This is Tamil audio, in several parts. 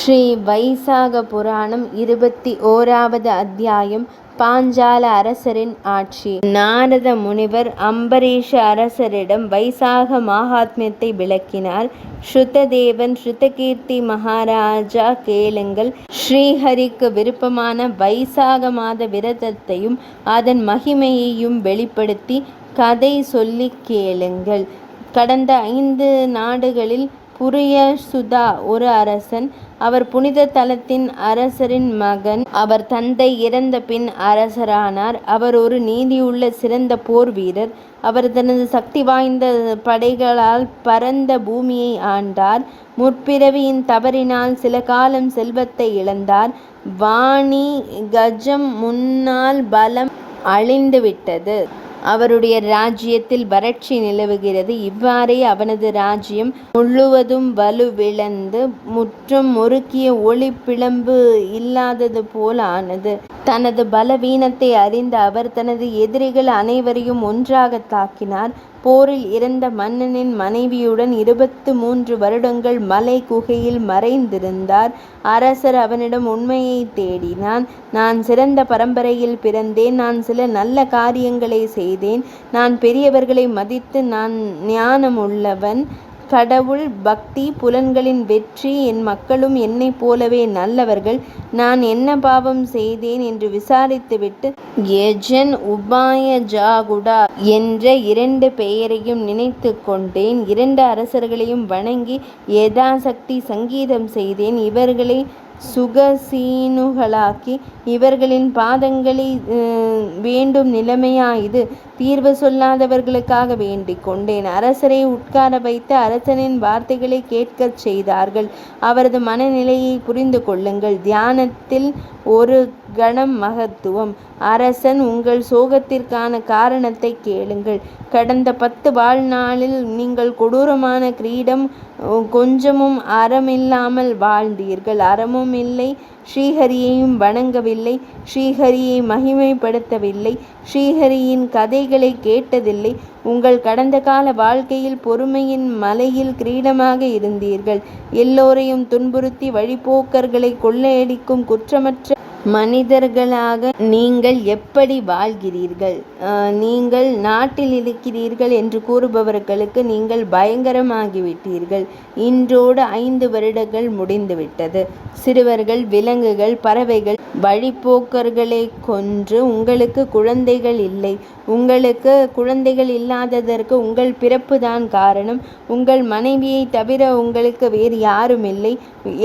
ஸ்ரீ வைசாக புராணம் 21வது அத்தியாயம். பாஞ்சால அரசரின் ஆட்சி. நாரத முனிவர் அம்பரீஷ அரசரிடம் வைசாக மகாத்மியத்தை விளக்கினார். ஸ்ருததேவன் ஸ்ருதகீர்த்தி மகாராஜா, கேளுங்கள். ஸ்ரீஹரிக்கு விருப்பமான வைசாக மாத விரதத்தையும் அதன் மகிமையையும் வெளிப்படுத்தி கதை சொல்லி கேளுங்கள். கடந்த 5 நாடுகளில் புரியசுதா ஒரு அரசன். அவர் புனித தலத்தின் அரசரின் மகன். அவர் தந்தை இறந்த பின் அரசரானார். அவர் ஒரு நீதியுள்ள சிறந்த போர் வீரர். அவர் தனது சக்தி வாய்ந்த படைகளால் பரந்த பூமியை ஆண்டார். முற்பிறவியின் தவறினால் சில காலம் செல்வத்தை இழந்தார். வாணி கஜம் முன்னால் பலம் அழிந்துவிட்டது. அவருடைய ராஜ்யத்தில் வறட்சி நிலவுகிறது. இவ்வாறே அவனது ராஜ்யம் முழுவதும் வலுவிழந்து முற்றும் முறுக்கிய ஒளி பிளம்பு இல்லாதது போல் ஆனது. தனது பலவீனத்தை அறிந்த அவர் தனது எதிரிகள் அனைவரையும் ஒன்றாக தாக்கினார். போரில் இறந்த மன்னனின் மனைவியுடன் 23 வருடங்கள் மலை குகையில் மறைந்திருந்தார். அரசர் அவனிடம் உண்மையை தேடினான். நான் சிறந்த பரம்பரையில் பிறந்தேன். நான் சில நல்ல காரியங்களை செய்தேன். நான் பெரியவர்களை மதித்து நான் ஞானம் உள்ளவன். கடவுள் பக்தி, புலன்களின் வெற்றி. என் மக்களும் என்னைப் போலவே நல்லவர்கள். நான் என்ன பாவம் செய்தேன் என்று விசாரித்துவிட்டு யஜன், உபாய ஜாகுடா என்ற 2 பெயரையும் நினைத்து கொண்டேன். 2 அரசர்களையும் வணங்கி யதாசக்தி சங்கீதம் செய்தேன். இவர்களை சுகசீனுகளாக்கி இவர்களின் பாதங்களை வேண்டும் நிலைமையா இது? தீர்வு சொல்லாதவர்களுக்காக வேண்டிக் கொண்டேன். அரசரை உட்கார வைத்து அரசனின் வார்த்தைகளை கேட்கச் செய்தார்கள். அவரது மனநிலையை புரிந்து கொள்ளுங்கள். தியானத்தில் ஒரு கணம் மகத்துவம். அரசன், உங்கள் சோகத்திற்கான காரணத்தை கேளுங்கள். கடந்த 10 வாழ்நாளில் நீங்கள் கொடூரமான கிரீடம், கொஞ்சமும் அறமில்லாமல் வாழ்ந்தீர்கள். அறமும் இல்லை, ஸ்ரீஹரியையும் வணங்கவில்லை, ஸ்ரீஹரியை மகிமைப்படுத்தவில்லை, ஸ்ரீஹரியின் கதைகளை கேட்டதில்லை. உங்கள் கடந்த கால வாழ்க்கையில் பொறுமையின் மலையில் கிரீடமாக இருந்தீர்கள். எல்லோரையும் துன்புறுத்தி வழிபோக்கர்களை கொள்ளையடிக்கும் குற்றமற்ற மனிதர்களாக நீங்கள் எப்படி வாழ்கிறீர்கள்? நீங்கள் நாட்டில் இருக்கிறீர்கள் என்று கூறுபவர்களுக்கு நீங்கள் பயங்கரமாகிவிட்டீர்கள். இன்றோடு 5 வருடங்கள் முடிந்துவிட்டது. சிறுவர்கள், விலங்குகள், பறவைகள், வழிபோக்கர்களை கொன்று உங்களுக்கு குழந்தைகள் இல்லை. உங்களுக்கு குழந்தைகள் இல்லாததற்கு உங்கள் பிறப்புதான் காரணம். உங்கள் மனைவியை தவிர உங்களுக்கு வேறு யாரும் இல்லை.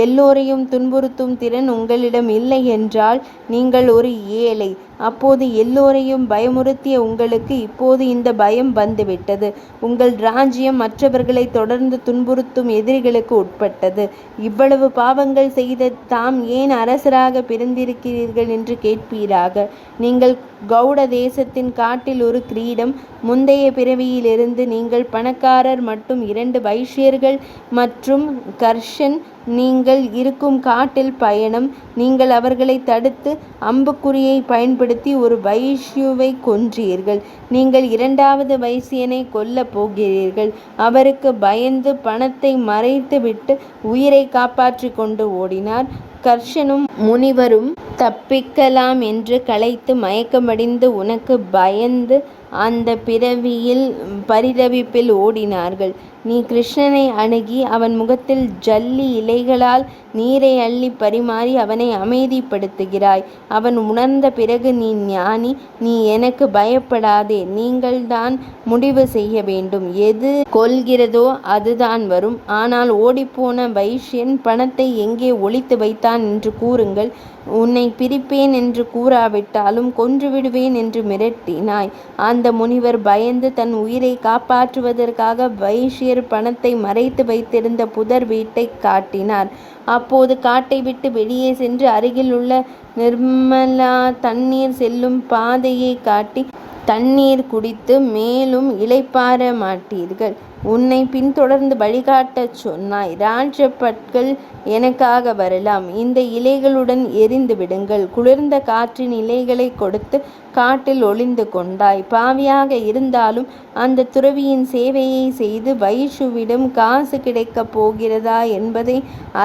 எல்லோரையும் துன்புறுத்தும் திறன் உங்களிடம் இல்லை என்றால் நீங்கள் ஒரு ஏழை. அப்போது எல்லோரையும் பயமுறுத்திய உங்களுக்கு இப்போது இந்த பயம் வந்துவிட்டது. உங்கள் ராஜ்யம் மற்றவர்களை தொடர்ந்து துன்புறுத்தும் எதிரிகளுக்கு உட்பட்டது. இவ்வளவு பாவங்கள் செய்த தாம் ஏன் அரசராக பிறந்திருக்கிறீர்கள் என்று கேட்பீராக. நீங்கள் கௌட தேசத்தின் காட்டில் ஒரு கிரீடம். முந்தைய பிறவியிலிருந்து நீங்கள் பணக்காரர் மட்டும் 2 வைஷ்யர்கள் மற்றும் கர்ஷன். நீங்கள் இருக்கும் காட்டில் பயணம். நீங்கள் அவர்களை தடுத்து அம்புக்குறியை பயன்படுத்தி ஒரு வைஷ்யுவை கொன்றீர்கள். நீங்கள் 2வது வைசியனை கொல்லப் போகிறீர்கள். அவருக்கு பயந்து பணத்தை மறைத்துவிட்டு உயிரை காப்பாற்றி கொண்டு ஓடினார். கர்ஷனும் முனிவரும் தப்பிக்கலாம் என்று களைத்து மயக்கமடைந்து உனக்கு பயந்து அந்த பிறவியில் பரிதவிப்பில் ஓடினார்கள். நீ கிருஷ்ணனை அணுகி அவன் முகத்தில் ஜல்லி இலைகளால் நீரை அள்ளி பரிமாறி அவனை அமைதிப்படுத்துகிறாய். அவன் உணர்ந்த பிறகு நீ ஞானி. நீ எனக்கு பயப்படாதே. நீங்கள்தான் முடிவு செய்ய வேண்டும். எது கொல்கிறதோ அதுதான் வரும். ஆனால் ஓடிப்போன வைஷ்யன் பணத்தை எங்கே ஒளித்து வைத்தான் என்று கூறுங்கள். உன்னை பிரிப்பேன் என்று கூறாவிட்டாலும் கொன்றுவிடுவேன் என்று மிரட்டினாய். அந்த முனிவர் பயந்து தன் உயிரை காப்பாற்றுவதற்காக வைஷ்யர் பணத்தை மறைத்து வைத்திருந்த புதர் வீட்டை காட்டினார். அப்போது காட்டை விட்டு வெளியே சென்று அருகில் உள்ள நிர்மலா தண்ணீர் செல்லும் பாதையை காட்டி தண்ணீர் குடித்து மேலும் இளைப்பாற மாட்டீர்கள். உன்னை பின்தொடர்ந்து வழிகாட்டச் சொன்னாய். ராஜபட்கள் எனக்காக வரலாம். இந்த இலைகளுடன் எரிந்து விடுங்கள். குளிர்ந்த காற்றின் இலைகளை கொடுத்து காட்டில் ஒளிந்து கொண்டாய். பாவியாக இருந்தாலும் அந்த துறவியின் சேவையை செய்து வைஷுவிடம் காசு கிடைக்கப் போகிறதா என்பதை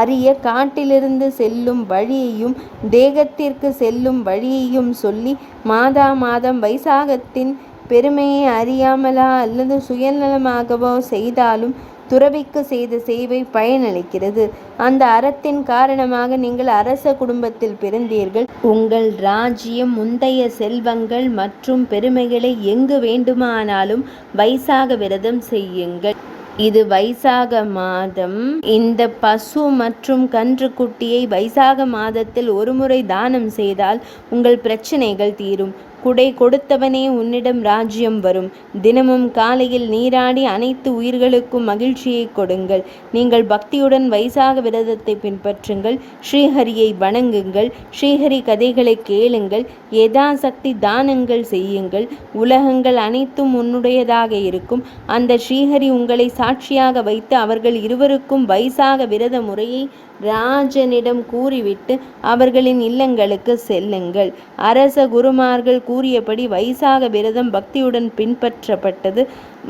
அறிய காட்டிலிருந்து செல்லும் வழியையும் தேகத்திற்கு செல்லும் வழியையும் சொல்லி மாதா மாதம் வைசாகத்தின் பெருமையை அறியாமலா அல்லது சுயநலமாகவோ செய்தாலும் துறவிக்கு செய்த சேவை பயனளிக்கிறது. அந்த அறத்தின் காரணமாக நீங்கள் அரச குடும்பத்தில் பிறந்தீர்கள். உங்கள் ராஜ்யம், முந்தைய செல்வங்கள் மற்றும் பெருமைகளை எங்கு வேண்டுமானாலும் வைசாக விரதம் செய்யுங்கள். இது வைசாக மாதம். இந்த பசு மற்றும் கன்று குட்டியை வைசாக மாதத்தில் ஒருமுறை தானம் செய்தால் உங்கள் பிரச்சனைகள் தீரும். குடை கொடுத்தவனே உன்னிடம் ராஜ்யம் வரும். தினமும் காலையில் நீராடி அனைத்து உயிர்களுக்கும் மகிழ்ச்சியை கொடுங்கள். நீங்கள் பக்தியுடன் வைசாக விரதத்தை பின்பற்றுங்கள். ஸ்ரீஹரியை வணங்குங்கள். ஸ்ரீஹரி கதைகளை கேளுங்கள். யதாசக்தி தானங்கள் செய்யுங்கள். உலகங்கள் அனைத்தும் உன்னுடையதாக இருக்கும். அந்த ஸ்ரீஹரி உங்களை சாட்சியாக வைத்து அவர்கள் இருவருக்கும் வைசாக விரத முறையை ராஜனிடம் கூறிவிட்டு அவர்களின் இல்லங்களுக்கு செல்லுங்கள். அரச குருமார்கள் கூறியபடி வைசாக விரதம் பக்தியுடன் பின்பற்றப்பட்டது.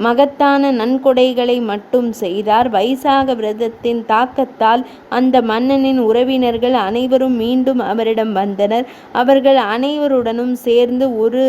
மகத்தான நன்கொடைகளை மட்டும் செய்தார். வைசாக விரதத்தின் தாக்கத்தால் அந்த மன்னனின் உறவினர்கள் அனைவரும் மீண்டும் அவரிடம் வந்தனர். அவர்கள் அனைவருடனும் சேர்ந்து ஒரு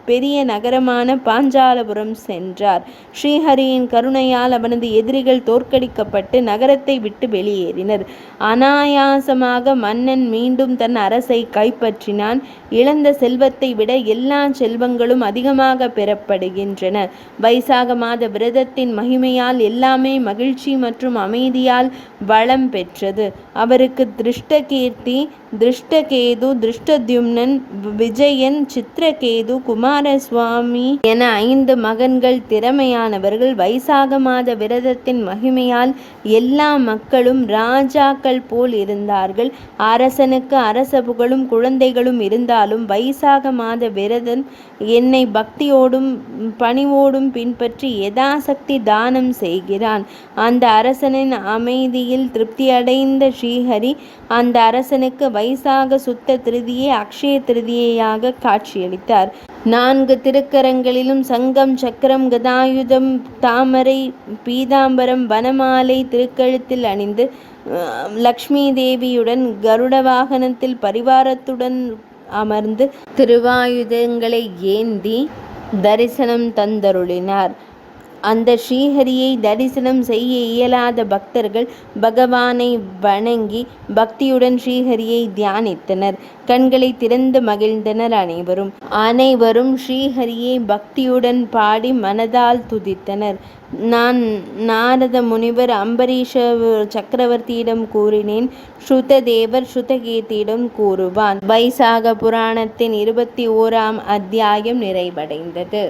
பெரிய நகரமான பாஞ்சாலபுரம் சென்றார். ஸ்ரீஹரியின் கருணையால் அவனது எதிரிகள் தோற்கடிக்கப்பட்டு நகரத்தை விட்டு வெளியேறினர். அனாயாசமாக மன்னன் மீண்டும் தன் அரசை கைப்பற்றினான். இழந்த செல்வத்தை விட எல்லா செல்வங்களும் அதிகமாக பெறப்படுகின்றன. வைசாக மாத விரதத்தின் மகிமையால் எல்லாமே மகிழ்ச்சி மற்றும் அமைதியால் வளம் பெற்றது. அவருக்கு திருஷ்டகீர்த்தி, திருஷ்டகேது, திருஷ்டத்யும்னன், விஜயன், சித்திரகேது, குமாரசுவாமி என 5 மகன்கள். திறமையானவர்கள். வைசாக மாத விரதத்தின் மகிமையால் எல்லா மக்களும் ராஜாக்கள் போல் இருந்தார்கள். அரசனுக்கு அரச புகழும் குழந்தைகளும் இருந்தாலும் வைசாக மாத விரதன் என்னை பக்தியோடும் பணிவோடும் பின்பற்றி யதாசக்தி தானம் செய்கிறான். அந்த அரசனின் அமைதியில் திருப்தியடைந்த ஸ்ரீஹரி அந்த அரசனுக்கு வைசாக சுத்த திருதியை அக்ஷய திருதியையாக காட்சியளித்தார். 4 திருக்கரங்களிலும் சங்கம், சக்கரம், கதாயுதம், தாமரை, பீதாம்பரம், வனமாலை திருக்கழுத்தில் அணிந்து லக்ஷ்மி தேவியுடன் கருட வாகனத்தில் பரிவாரத்துடன் அமர்ந்து திருவாயுதங்களை ஏந்தி தரிசனம் தந்தருளினார். அந்த ஸ்ரீஹரியை தரிசனம் செய்ய இயலாத பக்தர்கள் பகவானை வணங்கி பக்தியுடன் ஸ்ரீஹரியை தியானித்தனர். கண்களை திறந்து மகிழ்ந்தனர். அனைவரும் ஸ்ரீஹரியை பக்தியுடன் பாடி மனதால் துதித்தனர். நான் நாரத முனிவர் அம்பரீஷ சக்கரவர்த்தியிடம் கூறினேன். ஸ்ருததேவர் ஸ்ருதகீர்த்தியிடம் கூறுவான். வைசாக புராணத்தின் 21ஆம் அத்தியாயம் நிறைவடைந்தது.